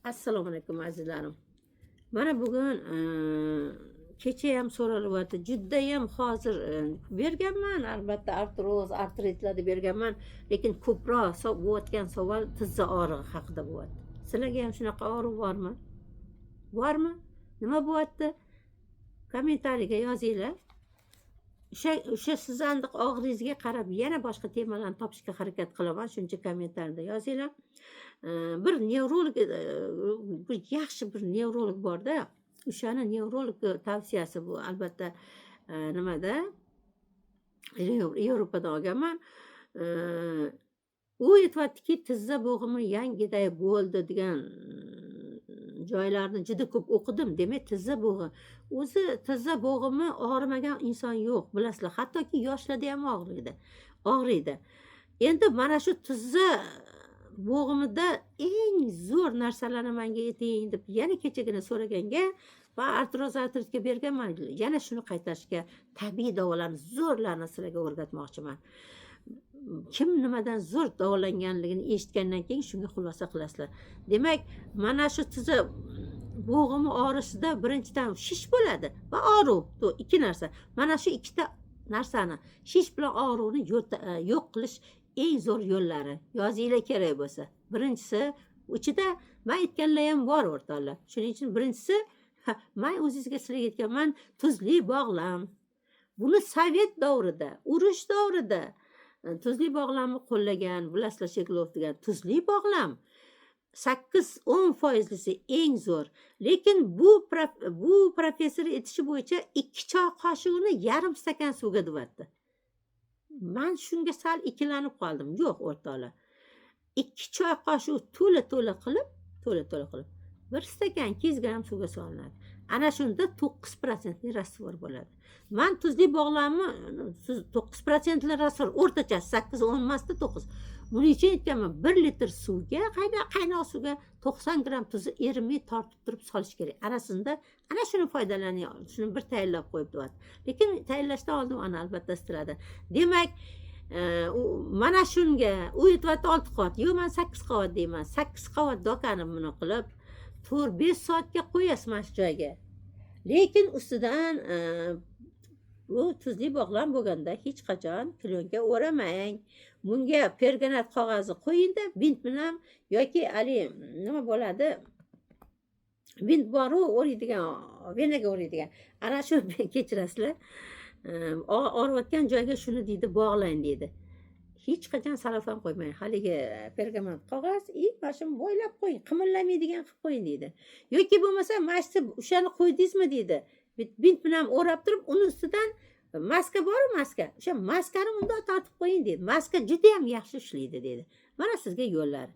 Assalomu alaykum azizlarim. Mana bugun kecha ham so'ralyapti. Judayam hozir berganman, albatta artroz, artritlarni berganman, lekin ko'proq bo'layotgan savol tizza og'rig'i haqida bo'lyapti. Sizlarga ham shunaqa og'riq bormi? Bormi? Nima bo'lyapti? Kommentariyga yozinglar. O'sha sizandiq og'rig'ingizga qarab yana boshqa temalarni topishga harakat qilaman. Shuncha kommentariyada yozinglar. Bir nevrolog, bir yaxshi bir nevrolog borda, o'shani nevrolog tavsiyasi bu albatta nimada Yevropadan olganman. U aytyaptiki, tizza bo'g'imi yangiday bo'ldi degan joylarni juda ko'p o'qidim. Demak, tizza bo'g'i o'zi tizza bo'g'imi og'rimagan inson yo'q, bilasizlar. Hattoki yoshlarda ham og'riydi. Endi mana shu tizza bo'g'imida eng zo'r narsalarni menga ayting deb yana kechagina so'raganga va artritga berganman. Yana shuni qaytarishga, tabiiy davolarni zo'rlarni sizlarga o'rgatmoqchiman. Kim nimadan zo'r davolanganligini eshitgandan keyin shunga xulosa qilasizlar. Demak, mana shu tizza bo'g'imi og'rishida birinchidan shish bo'ladi va og'riq. Bu ikki narsa. Mana shu ikkita narsani, shish bilan og'riqni yo'q qilish eng zo'r yo'llari. Yozinglar kerak bo'lsa. Birinchisi, ichida men aytganlar ham bor o'rtoqlar. Shuning uchun birinchisi, men o'zingizga sizlarga aytganman, tuzli bog'lam. Buni sovet davrida, urush davrida tuzli bog'lamni qo'llagan, bilasizlar, Sheglov degan tuzli bog'lam 8-10% eng zo'r. Lekin bu professor aytishi bo'yicha 2 choy qoshiqni yarim stakan suvga deyapti. Men shunga sal ikkilanib qoldim. Yo'q o'rtoqlar. 2 choy qoshiq to'la qilib 1 stakan 200 gram suvga solinadi. Ana shunda 9% rastvor bo'ladi. Men tuzli bog'lamni 9% rastvor, o'rtachasi 8-10 emasda 9. Buning uchun aytganman, 1 litr suvga, qaynoq suvga 90 gram tuzni erimay tortib turib solish kerak. Arasida ana shuni foydalaning, shuni bir tayyorlab qo'yib deyapti. Lekin tayyorlashdan oldin ana albatta istiladi. Demak, mana shunga u aytyapti 6 qavat, yo'q men 8 qavat deyman. 8 qavat dokani buni qilib 4-5 soatga qo'yasiz mana shu joyga. Lekin ustidan bu tuzli bog'lam bo'lganda hech qachon plyonka o'ramang. Bunga perganat qog'ozi qo'yingda, bint bilan yoki nima bo'ladi? Bint boru o'raydigan, venaga o'raydigan. Ana shu kechirasizlar. Og'riyotgan joyga shuni deydi, bog'lang deydi. Hech qachon salofan qo'ymang. Haligi pergament qog'oz, mana shuni bo'ylab qo'ying, qimirlamaydigan qilib qo'ying deydi. Yoki bo'lmasa, mashni o'shani qo'ydingizmi deydi. Bint bilan o'rab turib, uni ustidan maska bor-ku, maska. O'sha maskani bundoq tortib qo'ying deydi. Maska juda ham yaxshi ishlaydi deydi. Mana sizga yo'llari.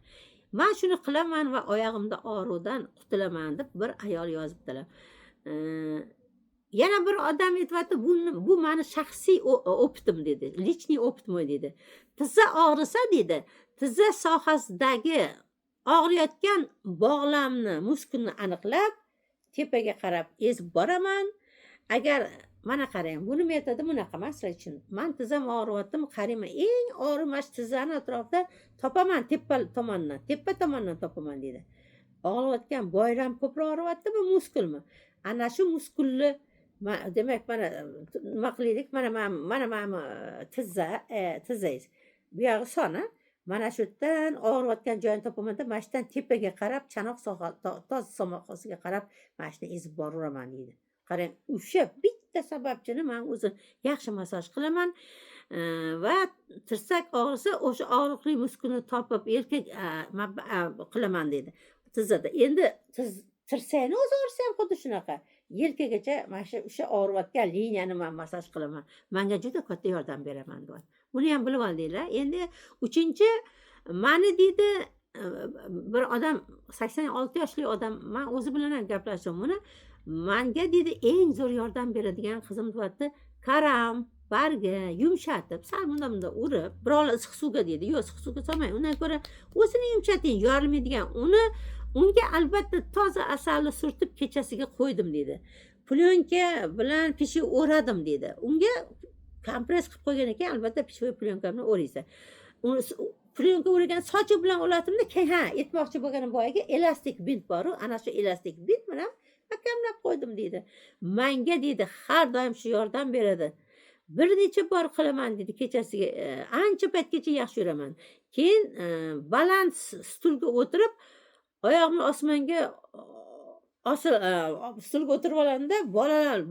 Men shuni qilaman va oyog'imda og'ruvdan qutulaman deb bir ayol yozibdilar. Yana bir odam aytibdi, bu meni shaxsiy opitim dedi. Lichniy opitim dedi. Tizza og'risa dedi, tizza sohasidagi og'riyotgan bog'lamni, muskulni aniqlab, tepaga qarab ezib boraman. Agar mana qarang, buni metodi bunaqa masala uchun. Men tizzam og'riyaptimi, qarayman, eng og'rimash tizzani atrofida topaman, tepa tomondan topaman dedi. Og'riyotgan boyram ko'proq og'riyaptimi, muskulmi? Ana shu muskulni demak, mana nima qilaylik, mana tizzangiz. Bu yog'i soni. Mana shu yerdan og'riyotgan joyini topamanda, mana shundan tepaga qarab, chanoq toza somoqasiga qarab, mana shuni ezib boraman deydi. Qarang, o'sha bitta sababchini men o'zim yaxshi massaj qilaman va tirsak og'risa, o'sha og'riqli muskulni topib erkak qilaman deydi. Tizzada. Endi tirsakni o'zi og'risa ham xuddi shunaqa. Yelkagacha mana o'sha og'riyotgan liniyani men massaj qilaman. Menga juda katta yordam beraman deydi. Buni ham bilib oldinglar. Endi 3-chi meni deydi bir odam, 86 yoshli odam, men o'zi bilan ham gaplashdim buni. Menga deydi eng zo'r yordam beradigan qizim deyapti, karam barga yumshatib, sal bunda urib, birola issiq suvga deydi. Yo'q, issiq suvga solmang. Undan ko'ra o'zini yumshating, yorilmaydigan. Unga albatta toza asalni surtib kechasiga qo'ydim dedi. Plyonka bilan pishi o'radim dedi. Unga kompress qilib qo'ygan ekan, albatta pishvoy plyonkani o'raysiz. plyonka o'ragan sochi bilan oladimda, keyin aytmoqchi bo'lganim boyagi elastik bint bor-ku, ana shu elastik bint bilan mahkamlab qo'ydim deydi. Menga deydi har doim shu yordam beradi. Bir necha bor qilaman deydi kechasiga, ancha paytgacha yaxshi yuraman. Keyin baland stulga o'tirib, oyog'imni osmonga stulga o'tirib olamda,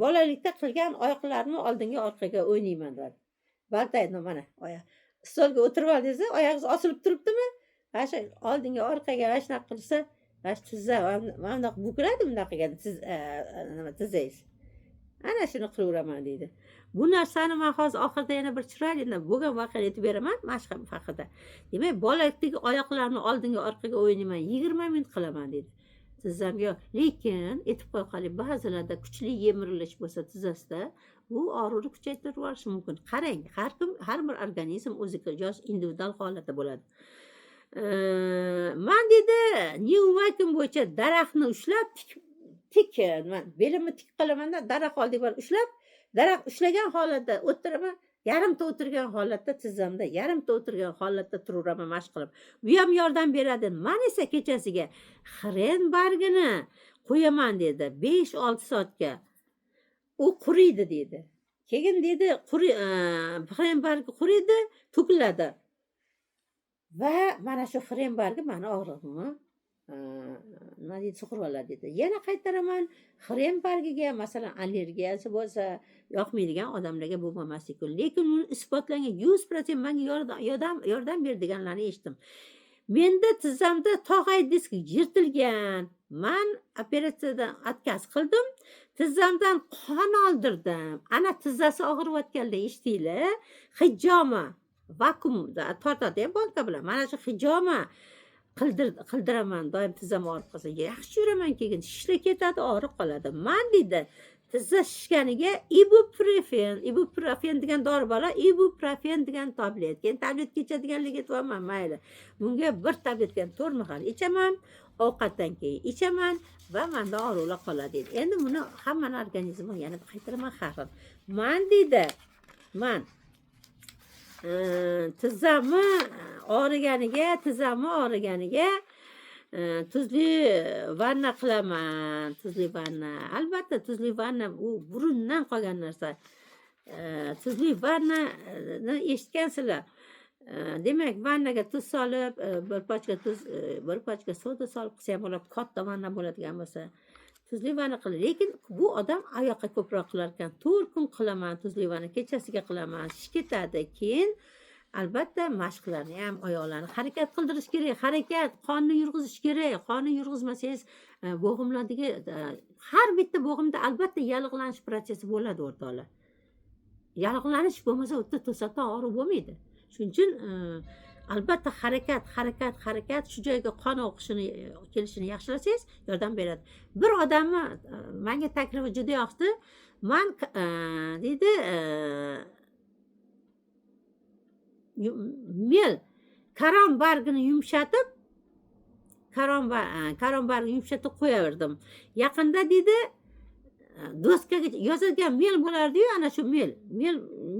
bolalikda qilgan oyoqlarimni oldinga orqaga o'ynayman dedi. Baltaydim mana oyoq. Stolga o'tirib ol desa, oyog'ingiz osilib turibdimi? Shu oldinga orqaga shunaqa qilsa, tizza mana bukradi bunaqaga nima tizangiz. Ana shuni qilaveraman deydi. Bu narsani men hozir oxirida yana bir chiroyli bo'lgan voqeani aytib beraman, mashq haqida. Demak, bolalikdagi oyoqlarni oldinga orqaga o'ynayman, 20 minut qilaman deydi. Tizzamga, lekin aytib qo'yaylik, ba'zilarda kuchli yemirilish bo'lsa tizzasida, bu og'riqni kuchaytirib yuborishi mumkin. Qarang, har bir organizm o'ziga xos individual holatda bo'ladi. Men dedi, Newton bo'yicha daraxtni ushlab tik belimni tik qilaman-da, daraxt oldiga borib ushlab, daraxt ushlagan holatda o'tiraman, yarimta o'tirgan holatda tizzamda, yarimta o'tirgan holatda turaveraman mashq qilib. Bu ham yordam beradi. Men esa kechasiga xren bargini qo'yaman dedi, 5-6 soatga. U quriydi dedi. Keyin dedi, xren bargi quriydi, to'kiladi. Va mana shu xren bargi meni og'riqni nima deydi, suqirib oladi dedi. Yana qaytaraman, xren bargiga masalan allergiyasi bo'lsa, yoqmaydigan odamlarga bo'lmasligi kerak. Lekin uni isbotlangan 100% menga yordam berdiganlarni eshitdim. Menda tizzamda tog'ay disk yirtilgan. Men operatsiyadan o'tkaz qildim. Tizzamdan qon oldirdim. Ana tizzasi og'riyotganda eshitdinglar, hijoma vakuumda tortadi banka bilan. Mana shu hijoma qildiraman, doim tizzam og'rib qolsa, yaxshi yuraman, keyin shishlar ketadi, og'rib qoladi. Men deydi, tizza shishganiga ibuprofen degan dori bor, ibuprofen degan tablet. Keyin tabletga ichadiganligini aytibman, mayli. Bunga bir tabletdan 4 mahal ichaman, ovqatdan keyin ichaman va menda og'riqlar qoladi deydi. Endi buni hamma organizmga yana qaytaraman har xil. Men deydi, men tizzamni og'riganiga tuzli vanna qilaman. Tuzli vanna, albatta tuzli vanna u burundan qolgan narsa. Tuzli vannani eshitgansizlar. Demak, vannaga tuz solib, bir pochka soda solib qilsa ham bo'ladi, katta vanna bo'ladigan bo'lsa. Tuzli vanna qiladi. Lekin bu odam oyoqqa ko'proq qilar ekan. 4 kun qilaman tuzli vanna, kechasiga qilaman, shish ketadi. Keyin albatta mashqlarni ham oyoqlarni harakat qildirish kerak. Harakat qonni yurg'izish kerak. Qonni yurg'izmasangiz bo'g'imlardagi har bitta bo'g'imda albatta yallig'lanish prosesi bo'ladi o'rtoqlar. Yallig'lanish bo'lmasa, o'tda to'satdan og'riq bo'lmaydi. Shuning uchun albatta harakat shu joyga qon oqishini kelishini yaxshilasangiz yordam beradi. Bir odamni menga taklifi juda yoqdi. Men deydi, mel karom bargini yumshatib qo'yaverdim. Yaqinda deydi, doskaga yozilgan mel bo'lardi-yu, ana shu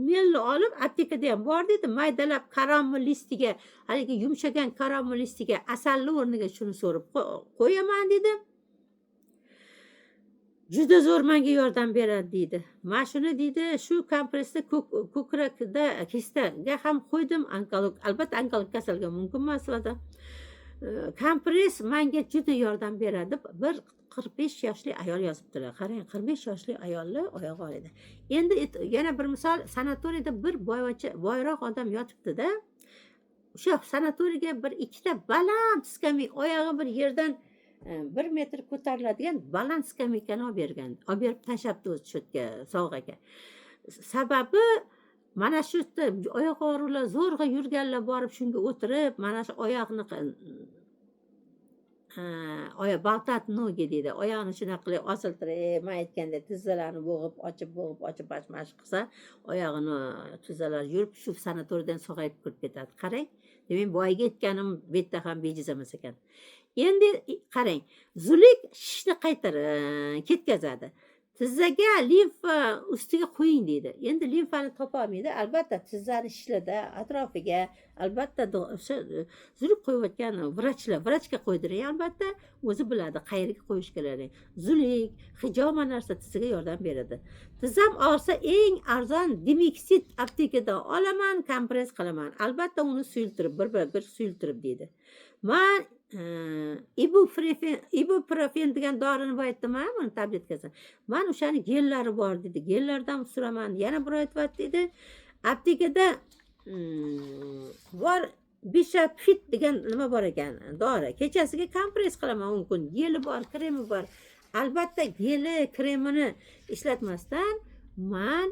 melni olib aptekada ham bor dedi, maydalab karamel listiga, haligi yumshagan karamel listiga asalli o'rniga shuni so'rib qo'yaman dedi. Juda zo'r menga yordam beradi deydi. Men shuni deydi, shu kompressni ko'krakda kestaga ham qo'ydim. Albatta onkolog kasalga mumkin emas edi. Kompress menga juda yordam beradi. Bir 45 yoshli ayol yozibdilar. Qarang, 45 yoshli ayolni oyog'i og'riydi. Endi yana bir misol, sanatoriyada bir boyroq odam yotibdi-da. O'sha sanatoriyga bir ikkita baland skameyka, oyog'i bir yerdan 1 metr ko'tariladigan baland skameykani olib berib tashlabdi o'z cho'tga, sovg'aga. Sababi mana shu yerda oyoq og'riqlar zo'rg'a yurganlar borib shunga o'tirib, mana shu oyoqni baltat nogi deydi. Oyoqni shunaqa qilib osiltirib, men aytganda tizzalarni bo'g'ib, ochib mashq qilsa, oyog'ini tizzalar yurib, shu sanatoriyadan sog'ayib kirib ketadi. Qarang, demak, boyga aytganim bu yerda ham bejiz emas ekan. Endi qarang, zulik shishni ketkazadi. Tizzaga limfa ustiga qo'ying deydi. Endi limfani topolmaydi. Albatta tizzani shilada atrofiga albatta zuluk qo'yayotgan vrachga qo'ydiring albatta. O'zi biladi qayerga qo'yish kerak. Zulik, hijoma narsa tizzaga yordam beradi. Tizzam og'risa eng arzon Dimexit aptekadan olaman, kompress qilaman. Albatta uni suyultirib, bir suyultirib deydi. Men ibuprofen degan dorini aytdim-a, buni tabletkasi. Men o'shani gellari bor dedi. Gellardan suraman. Yana bir aytyapti dedi. Aptekada bor Bishop Fit degan nima bor ekan, dori. Kechasiga kompress qilaman 10 kun. Geli bor, kremi bor. Albatta geli, kremini ishlatmasdan men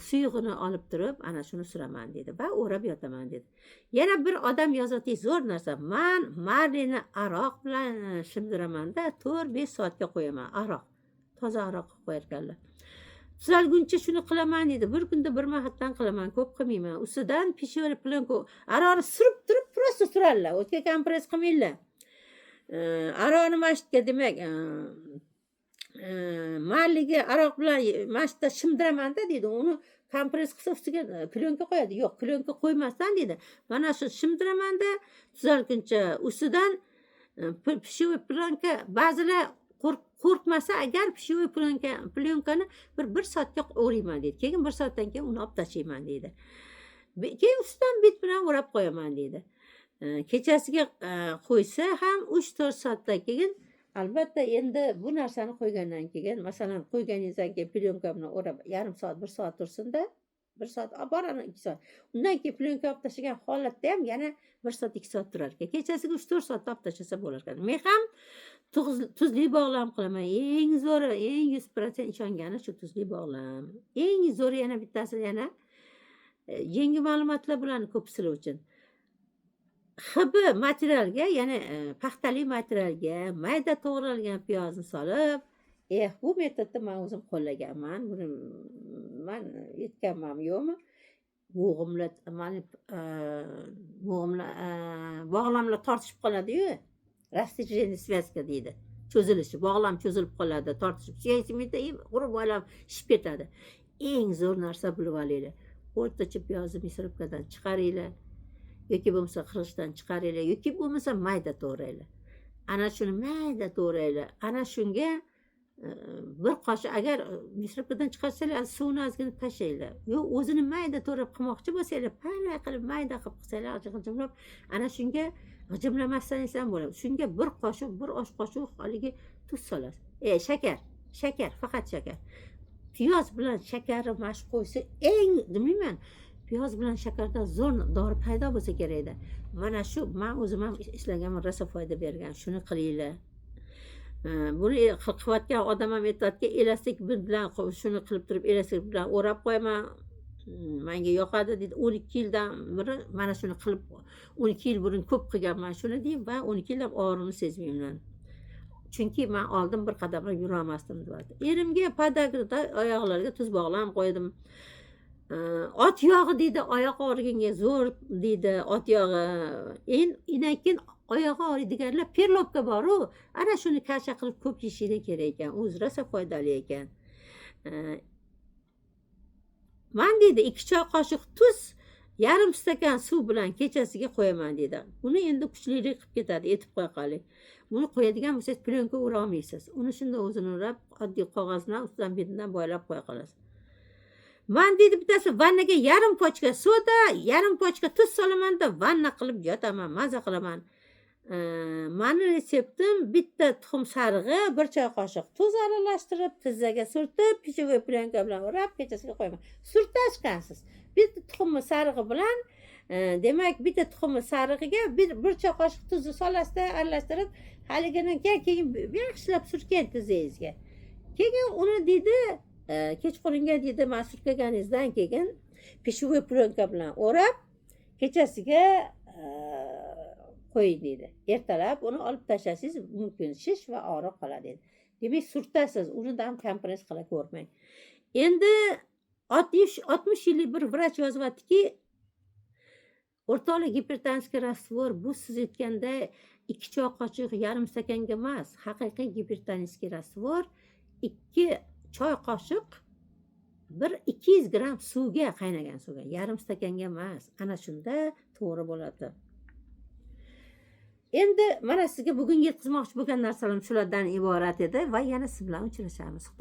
suyug'ini olib turib ana shuni suraman dedi va o'rab yotaman dedi. Yana bir odam yozadi zo'r narsa. Men marlini aroq bilan shimdiramanda 4-5 soatga qo'yaman. Aroq. Toza aroq qo'yarkanlar. Tuzalguncha shuni qilaman dedi. Bir kunda bir mahatdan qilaman, ko'p qilmayman. Ustidan pishori plyonka aroqni surib turib prosta surarlar. O'tga kompress qilmaylar. Aroqni mashtga demak malliga aroq bilan mashtda shimdiramanda dedi. Uni kompress qilsa ustiga plyonka qo'yadi. Yo'q, plyonka qo'ymasdan dedi. Mana shu shimdiramanda tuzalguncha ustidan pishivi plyonka ba'zilar qo'rqmasa agar pishivi plyonkani bir soatga o'rayman dedi. Keyin 1 soatdan keyin uni olib tashlayman dedi. Keyin ustidan bit bilan o'rab qo'yaman dedi. Kechasiga qo'ysa ham 3-4 soatdan keyin albatta endi bu narsani qo'ygandan keyin, masalan, qo'yganingizdan keyin plyonka bilan o'rab yarim soat, 1 soat tursin-da, 1 soat, borani 2 soat. Undan keyin plyonka olib tashlagan holatda ham yana 1 soat, 2 soat turar ekan. Kechasiga 3-4 soat olib tashlasa bo'lar ekan. Men ham tuzli bog'lam qilaman. Eng zo'ri, eng 100% ishongani shu tuzli bog'lam. Eng zo'ri yana bittasi yana yangi ma'lumotlar bilan ko'p sizlar uchun. Hibi materialga, ya'ni paxtali materialga mayda to'g'ralgan piyozni solib, bu metodni men o'zim qo'llaganman. Buni men yetganmanmi yo'qmi? Bog'lamlar tortishib qoladi-yu. Rastijeniy svязка deydi. Cho'zilishi, bog'lam cho'zilib qoladi, tortishib. Siyosiyda urib olib shishib ketadi. Eng zo'r narsa bilib olinglar. O'rtacha piyozni misrobkadan chiqaringlar. Yoki bo'lmasa qirg'ichdan chiqaringlar, yoki bo'lmasa mayda to'g'raylar. Ana shuni mayda to'g'raylar. Ana shunga bir qoshiq agar misrobkadan chiqarsalar, suvni ozgina tashlaylar. Yo'q, o'zini mayda to'g'rab qilmoqchi bo'lsangiz, palay qilib mayda qilib qilsalar, g'ijimlab, ana shunga g'ijimlamassangiz ham bo'ladi. Shunga bir qoshiq, bir osh qoshiq haligi tuz solasiz. Shakar, faqat shakar. Piyoz bilan shakarni mashq qo'ysa eng, demayman, piyoz bilan shakardan zo'r dori paydo bo'lsa kerak-da. Mana shu men o'zim ham ishlaganman, rosa foyda bergan. Shuni qilinglar. Buni qilayotgan odam ham aytadiki, elastik bilan shuni qilib turib, elastik bilan o'rab qo'yaman. Menga yoqadi dedi. 12 yildan beri mana shuni qilib, 12 yil burun ko'p qilganman shuni deyib va 12 yildan og'riqni sezmayman. Chunki men oldin bir qadam yura olmasdim dedi. Erimga podagrada oyoqlarga tuz bog'lam qo'ydim. Ot yog'i deydi, oyoq og'riganga zo'r deydi, ot yog'i. Keyin oyog'i og'riydiganlar perlovka bor-ku, ana shuni kasha qilib ko'p yeyishinglar kerak ekan. O'zi rosa foydali ekan. Men deydi 2 choy qoshiq tuz, yarim stakan suv bilan kechasiga qo'yaman dedi. Buni endi kuchlilik qilib ketadi, etib qo'ya qoling. Buni qo'yadigan bo'lsangiz plyonka ura olmaysiz. Uni shunda o'zini urab, oddiy qog'oz bilan ustidan betidan boylab qo'ya qolasiz. Men dedi bittasi vannaga yarim pochka soda, yarim pochka tuz solamanda vanna qilib yotaman, maza qilaman. Meni retseptim bitta tuxum sarig'i, 1 choy qoshiq tuz aralashtirib, tizzaga surtib, pishivoy plyonka bilan o'rab kechasiga qo'yaman. Surtashgansiz. Bitta tuxum sarig'i bilan, demak, bitta tuxum sarig'iga 1 choy qoshiq tuzni solasizda, aralashtirib, haligidan keyin yaxshilab surtgan tizzangizga. Keyin uni dedi, kechqurunga dedi, men surtganingizdan keyin pishivoy plyonka bilan o'rab, kechasiga qo'ying dedi. Ertalab uni olib tashlashingiz mumkin, shish va og'riq qoladi dedi. Demak, surtasiz, uni ham kompress qila ko'rmang. Endi 60 yillik bir vrach yozyaptiki, o'rtoqlik gipertonsiyga rastvor bu siz aytganda 2 choy qoshiq yarim stakanga emas, haqiqiy gipertonsiyga rastvor 2 choy qoshiq bir 200 gram suvga, qaynagan suvga, yarim stakanga emas. Ana shunda to'g'ri bo'ladi. Endi mana sizga bugun yetkazmoqchi bo'lgan narsalarim shulardan iborat edi va yana siz bilan uchrashamiz.